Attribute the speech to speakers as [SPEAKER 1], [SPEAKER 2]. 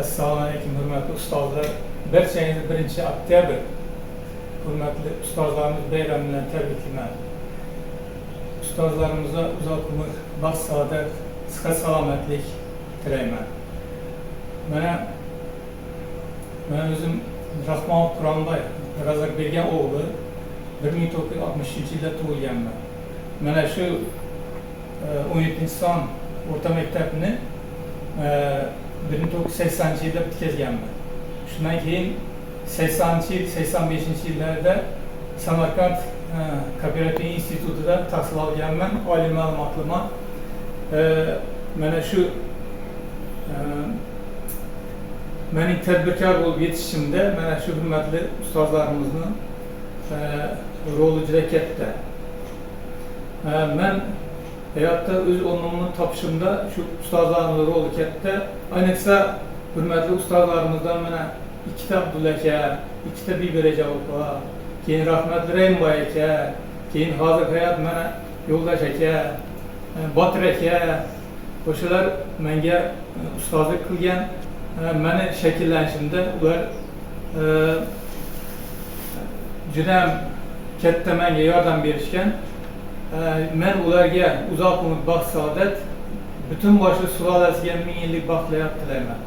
[SPEAKER 1] Assalomu alaykum, hurmatli ustozlar. Barchangizni 1-oktyabr hurmatli ustozlarimiz bayrami bilan tabriklayman. Ustozlarimizga uzoq umr, baxt, saodat, sihat, salomatlik tilayman. Men o'zim Rahmonov Quronboy Razakbergan o'g'li 1963-yilda tug'ilganman. Mana shu 17-son o'rta maktabni 1980-yilda bitkazganman. Shundan keyin 80-yil, 85-yillarda Samarqand Kooperativ institutida tahsil olganman, oliy ma'lumotliman. Mana shu mening tadbirkor bo'lib yetishishimda mana shu hurmatli ustozlarimizni roli juda katta. Men hayotda o'z o'rnimni topishimda shu ustozlarning roli katta. Ayniqsa hurmatli ustozlarimizdan mana ikkita Abdulla aka, ikkita Bibiraja opa, keyin rahmatli Raymboy aka, keyin hozir hayot mana Yo'ldosh aka, Botir aka, o'shalar menga ustozlik qilgan, meni shakllanishimda ular juda katta menga yordam berishgan. Men ularga uzoq umr, baxt, saodat, butun boshli sulolasiga 1000 yillik baxtlar tilayman.